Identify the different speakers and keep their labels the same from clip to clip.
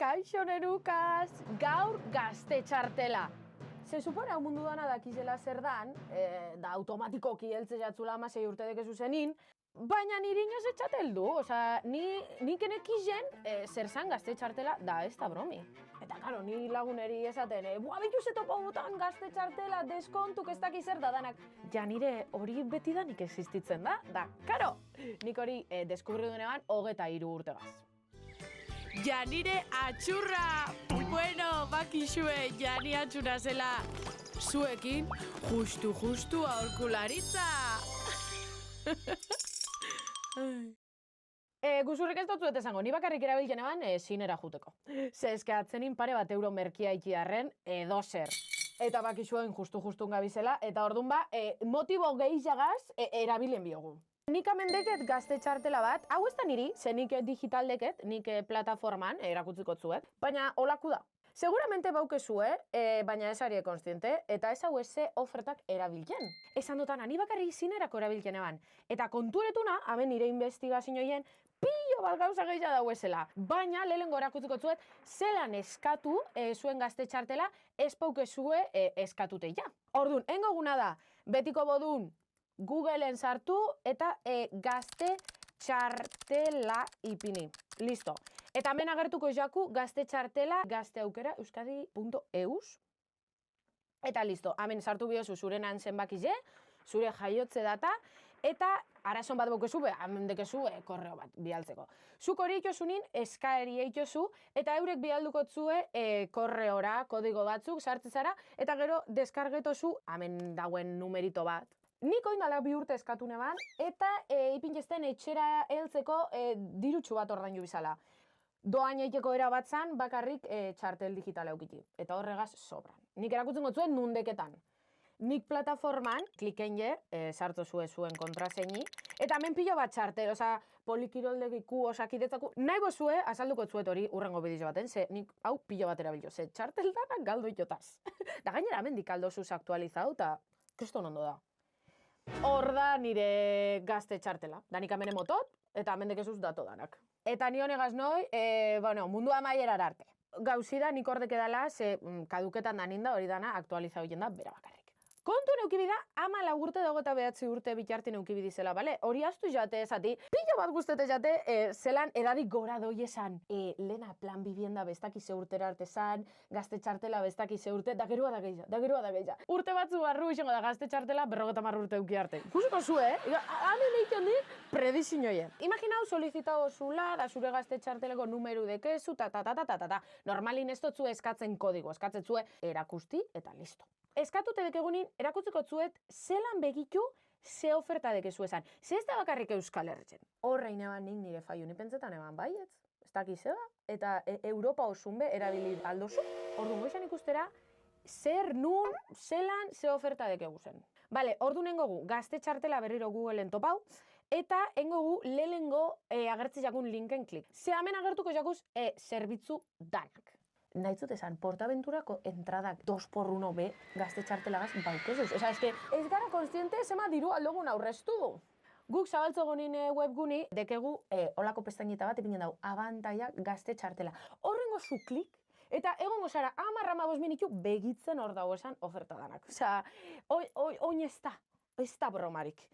Speaker 1: Kaixo nerukaz, gaur gazte txartela. Se supone hau mundu dana dakizela zer dan, da automatikoki heltze jatzula 16 urte dekezu zenin, baina niri inoz etxateldu, nik enekizen zer zan gazte txartela da ez da bromi. Eta karo, ni laguneri esaten, bituze topo botan gazte txartela, deskontuk ez dakiz zer da danak. Ja nire hori beti danik existitzen da, karo, nik hori deskubridu denean 23 urtegaz. Janire atxurra! Bueno, bakixue, Jani atxurra zela zuekin justu aholkularitza! Guzurrik ez dutzuet esango, ni bakarrik erabiltzen eban zinera juteko. Ze eskeatzen pare bat euro merkia ikiarren edo zer. Eta bakixuen justu gabizela, eta orduan motibo gehiagaz erabilen biogu. Nik amendeket gazte txartela bat, hau ez da niri, ze nik digital deket, nik plataforman erakutziko zuet, baina holaku da. Seguramente baukezue, baina ez arie konstiente, eta ez hau eze ofertak erabiltzen. Esan dutan, ani bakarri zinerako erabiltzen eban. Eta konturetuna, hemen nire investigazioen, pilo bat gauza gehiago dauezela. Baina, lehenengo erakutziko zuet, zelan eskatu zuen gazte txartela, ez paukezue eskatute ja. Orduan, engoguna da, betiko bodun, Googleen sartu eta gazte txartela ipini. Listo. Eta hemen agertuko jaku gazte txartela gazteaukera euskadi.eus. Eta listo. Hemen sartu biozu zure nan zenbakize, zure jaiotze data, eta arazon bat bokezu, hemen dekezu korreo bat bialtzeko. Zuk hori itozunin, eskaeri eitozu, eta eurek bialduko zue korreora, kodigo batzuk, sartzezara, eta gero deskargetozu, hemen dauen numerito bat. Nik oindala 2 urte eskatu neban, eta ipintzezten etxera heltzeko dirutxu bat ordaindu bizala. Doain eiteko erabatzan bakarrik txartel digitala eukiti. Eta horregaz sobran. Nik erakutzen gotzuen nundeketan. Nik plataforman, kliken je, sartu zuen kontraseini, eta hemen pilo bat txartel, oza, polikiroldegiku, osakidetzaku, nahi bozue, azalduko zuet hori urrengo bidizo baten, ze nik hau pilo bat erabilio, ze txartel danak galdu itotaz. Da gainera hemen dikaldozuz aktualizau, eta kriston ondo da. Hor da nire gazte txartela. Danik amene motot, eta hemen dekezuz dato danak. Eta ni honegaz noi, mundua maierar arte. Gauzida nik ordeke dala, ze kaduketan daninda hori dana aktualiza hoien da bera bakarrik. Kontu neukibida, 14 urte dago eta 9 urte bitarti neukibidizela, bale? Hori astu jate esati, pilo bat guztete jate, zelan edadik gora doi esan. Lena plan bibienda bestaki ze urtera arte zan, gazte txartela bestaki ze urte, da geroa da gehiago. Urte batzu barru izango da gazte txartela 50 urte euki arte. Kusiko zu, Hamen eiken dit, predizinoien. Imaginau solicitao zula, da zure gazte txarteleko numeru dekezu, Normalin ez dotzu eskatzen kodigo, eskatzen zue erakusti eta listo. Eskatute dekegunin, erakutziko zuet, zelan begitu, ze oferta dekezu esan. Ze ez da bakarrik Euskal Herritzen. Horrein eban nik nire faio, ni pentsetan eban baietz. Ez dakiz eba, eta Europa osunbe erabili aldozu. Orduan goizan ikustera, zer, nun, zelan, ze oferta dekegu zen. Bale, orduan engogu, gazte txartela berriro Googleen topau, eta engogu lehengo agertze jakun linken klik. Ze hemen agertuko jakuz zerbitzu danak. Nahitzut esan, Portaventurako entradak 2x1 be gazte txartelagaz baukezuz. Osa, eske, ez gara konstiente zema diru aldogun aurreztu. Guk zabaltzo gonin webguni, dekegu olako pestaineta bat ipinen dau, abantaiak gazte txartela. Horrengo zu klik, eta egongo zara 10-15 minutu begitzen hor dago esan oferta danak. Osa, oin ez da bromarik.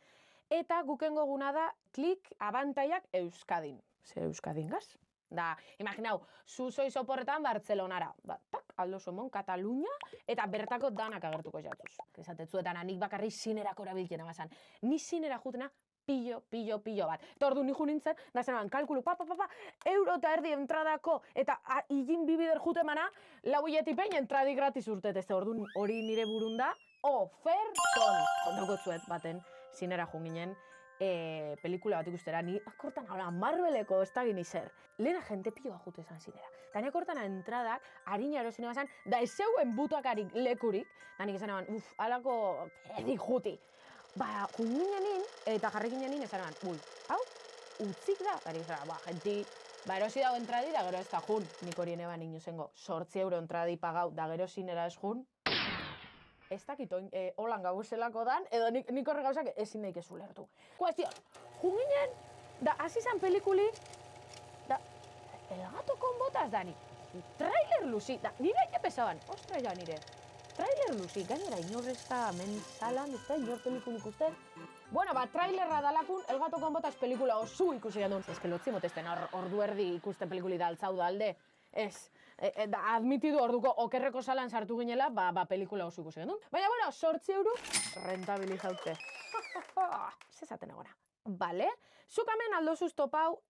Speaker 1: Eta gukengo guna da, klik abantaiak Euskadin. Ze Euskadin gaz? Da, imaginau, zu soiz oporretan Bartzelonara. Tak, aldo somon, Katalunia, eta bertako danak agertuko jatuz. Esatetzuetan, nik bakarri zinerako erabiltzen abazan. Ni zinera jutena pilo bat. Eta ordu nijo nintzen, da zenaban, kalkulu, euro eta erdi entradako, eta higin bibider jutemana, lauietipein entradi gratis urtet. Ez ordu hori nire burunda, oferton. Ondoko zuet baten, zinera junginen, pelikula bat ikustera, ni akortan hala, Marveleko ez da gini zer. Lehena jente pilo bat jute esan zinera. Da ni akortan entradak, harina erosin ebazan, da ez zeuen butuakarik lekurik, da nik esan eban, alako edik juti. Ba, junginenin, eta jarrikinenin esan eban, hau, utzik da, da nik esan, jenti, erosi dago entradi, da gero ez da jun. Nik horien eban inozengo, 8 euro entradi pagau, da gero zinera ez jun. Ez dakit holan gauzelako dan, edo nik horre gauzak ezin daik ez ulertu. Kuestion, junginen, da hasi zan pelikuli, da, el gato con botas, Dani. trailer luzi, da, nire aike pesaban, ostra ja nire. Trailer luzi, gainera inorrezta hemen salan, ez da inor pelikul ikusten. Bueno, trailerra dalakun, El gato con botas pelikula oso ikusi gendun. Ez que lotzi motesten ordu erdi ikusten pelikuli da altzau da alde. Ez, admitidu orduko okerreko salan sartu ginela, pelikula oso ikusi gendun. Baina, bueno, 8 euro rentabilizaute. Zezaten egona. Bale? Zuk hemen aldozuz topau,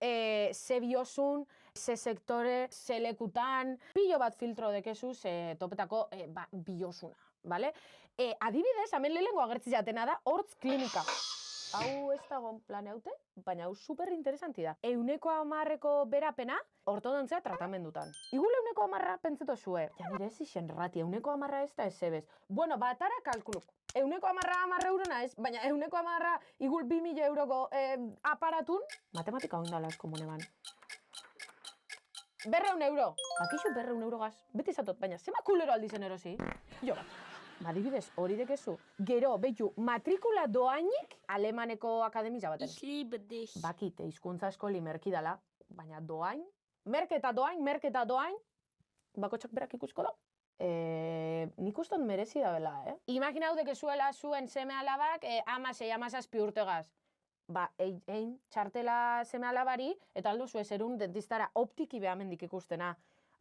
Speaker 1: ze biosun, ze sektore, ze lekutan, pilo bat filtro dekezu, ze topetako biosuna. Bale? Adibidez, hemen lehengo agertzi jatena da, hortz klinika. Hau ez dago planeaute, baina hau super interesanti da. 110% berapena ortodontzia tratamendutan. Igule 110% pentseto zue. Ja nire ez isen rati, 110% ez da ez ebez. Bueno, batara kalkuluk. 110% eurona ez, baina 110% igul 2.000 euroko aparatun, matematika ondala esko moneban. 200 euro. Bakixu 200 eurogaz. Beti zatot, baina zema kulero aldizen erosi? Jo, adibidez, hori dekezu. Gero, behitu, matrikula doainik Alemaneko akademia baten. Bakite, hizkuntza eskoli merkidala, baina doain, merketa doain, bakotxak berak ikusko da. Nik ustot merezi da bela, Imaginau dekezuela zuen seme alabak 16-17 urtegaz. Ein txartela seme alabari, eta aldo zue zerun dentistara optiki behamendik ikustena.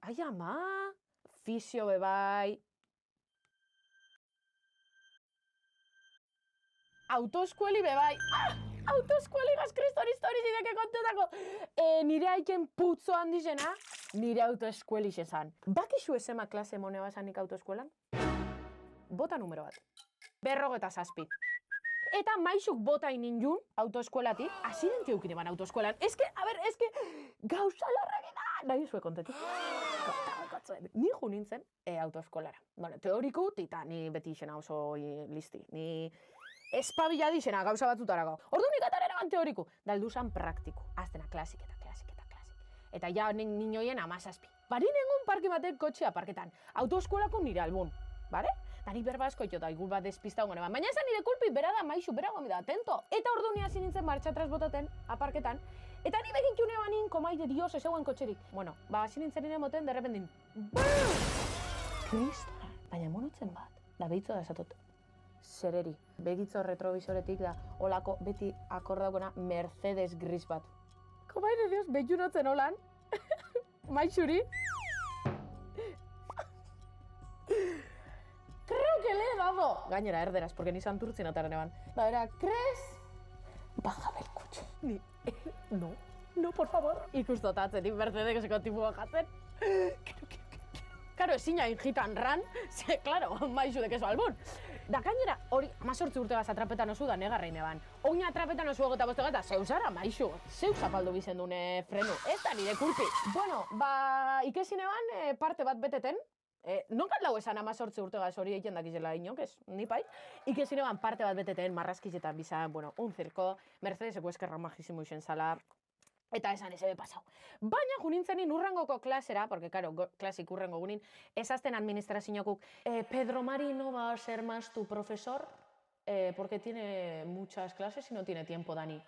Speaker 1: Ai, ama, fisio bebai. Autoeskueli bebai. Autoeskueli gaz kriston historiz ideke kontetako. Nire aiken putzo handizena, nire autoeskueli xezan. Bakixu esema klase mone basanik autoeskuelan? Bota numero bat. 57. Eta maixuk bota inindun autoeskuelatik, asidenti eukine ban autoeskuelan. Eske, gauza larrakena! Nahi zue kontetu. Ni ju nintzen autoeskolara. Bueno, teorikut, eta ni beti izena oso listi. Ni espabila dizena gauza batzutarako. Ordu nik atarera ban teoriku. Dalduzan praktiku. Aztena klasik. Eta ja ninoien 17. Bari nengun parki batek kotxea parketan. Autoeskolako nire albun. Bare? Da nik berba asko itxota, igul bat despista hongo neban. Baina esan nire kulpi, bera da maixu, bera gomida, atento. Eta ordu ni hasi nintzen martxatraz botaten, aparketan. Eta ni begintu nebanin, komaide dios, ezeuen kotxerik. Bueno, hasi nintzen nire moten, derrependin. Krista, baina monotzen bat. Da behitzo da esatot. Zereri, begitzo retrovisoretik da, olako beti akordaukona Mercedes gris bat. Komaide dios, behitu notzen holan. Maixuri. Creo que le he dado. Gainera, erderaz, porque ni santurtzin ataren eban. Da, era, ¿crees? Bájame el coche. Ni, no, por favor. Ikustotatzen, ni Mercedeseko tipua jatzen. Karo, ezina injitan ran, ze, klaro, maizu dekezu albun. Da, gainera, hori, 18 urte gaz atrapetan osu da negarrein eban. Oina atrapetan osu egota boste gata, zeusara, maizu. Zeu zapaldu bizen dune frenu, ez da nire kulpi. Bueno, ikesin eban parte bat beteten, non kaldau esan 18 urte gaz hori egiten dakizela inok, ez, nipai. Ikesin eban parte bat beteten, marrazkizetan bizan, bueno, un circo, Mercedeseko eskerra majisimu izen zala, eta esan ez ebe pasau. Baina junintzen urrengoko klasera, porque claro, klasik urrengo gunin, ezazten administraziokuk, Pedro Mari no va a ser más tu profesor, porque tiene muchas clases y no tiene tiempo, Dani.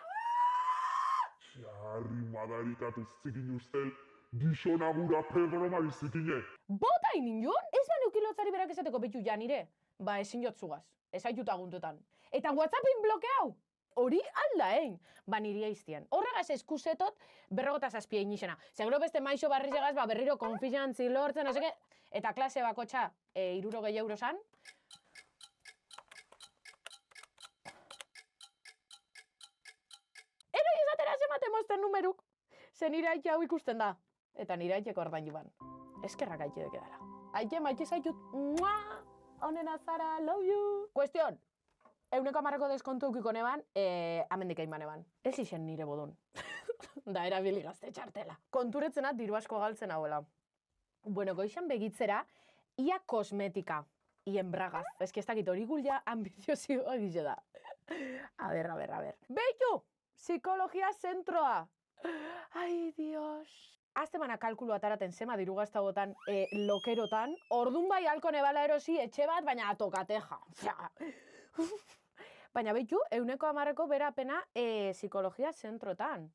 Speaker 2: Txarri madarikatu zikin ustel, gizona gura Pedro Mari zikine.
Speaker 1: Bota inindun? Ez ba neukilotzari berak esateko betu ja nire? Ba, ezin jotzugaz, ez haitut aguntetan. Eta WhatsAppin blokeau? Hori alda, Ba, niri eiztien. Horregaz eskusetot 57 inizena. Seguro beste maixo barrizegaz, berriro konfiantzi lortzen, no seke. Eta klase bakotxa 60 euro zan. Ero izatera zemate mozten numeruk. Ze nire aite hau ikusten da. Eta nire aiteko ordain juban. Eskerrak aite deke dara. Aite maite zaitut. Mua! Honena Zara, love you! Kuestion! 100% deskontu eukiko neban, amendik aiman eban. Ez izen nire bodun. Da, erabili gazte txartela. Konturetzena diru asko galtzen hauela. Bueno, goixan begitzera, ia kosmetika. Ien bragaz. Ez que ez dakit hori gulja ambiziosioa gize da. A ber. Beitu! Psikologia zentroa! Ai, Dios! Aztemana kalkulu ataraten zema diru gaztagotan lokerotan, ordun bai halko nebala erosi etxe bat, baina atokateja. Baina behitu, 110% berapena psikologia zentrotan.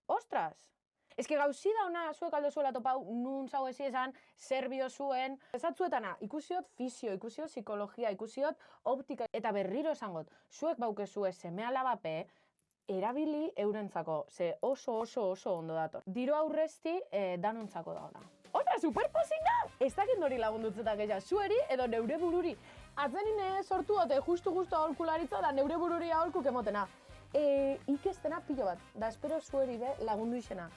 Speaker 1: Ostras! Eske gauzi da ona zuek aldo zuela topau, nun zau ezi esan, zer bio zuen. Esatzuetana, ikusiot fisio, ikusiot psikologia, ikusiot optika, eta berriro esangot, zuek baukezue seme alabape, erabili eurentzako, ze oso ondo dator. Diru aurrezti danontzako da ona. Ona, superpozina! Ez dakit nori lagundutzetak egia, zueri edo neure bururi. Atzenin sortu dute justu aholkularitza da neure bururi aholkuk emotena. Ikestena pilo bat, da espero zueri be lagundu izena.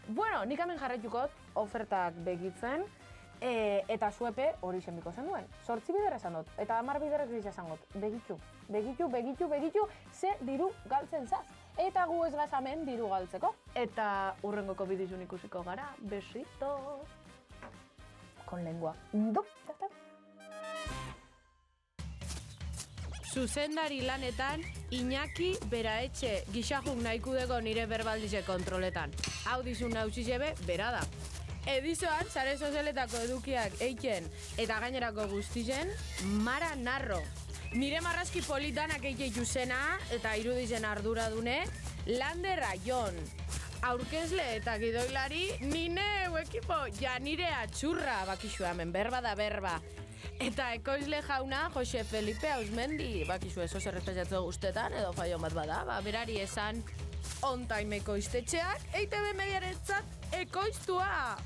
Speaker 1: Bueno, nik hemen jarraitukot, ofertak begitzen, eta zuepe hori zenbiko zen duen. 8 bider esan dut, eta 10 biderrek diz esan dut. Begitu, ze diru galtzen zaz. Eta gu ez gazamen diru galtzeko. Eta urrengoko bidizun ikusiko gara, besito. Con lengua. Zuzendari lanetan, Iñaki Beraetxe gixajuk nahikudeko nire berbaldize kontroletan. Hau dizun nauzizebe, bera da. Edizoan, sare sozialetako edukiak eiken eta gainerako guztizen, Mara Narro. Nire marrazki politanak eike zena eta irudizen arduradune, Lander Aion. Aurkezle eta gidoilari, nine ekipo, ja nire atxurra bakixu hemen, berba da berba. Eta ekoizle jauna, Jose Felipe Ausmendi, bakizu eso zerrespetxatzu guztetan, edo faion bat bada, berari esan on time ekoiztetxeak, EITB mediarentzat ekoiztua!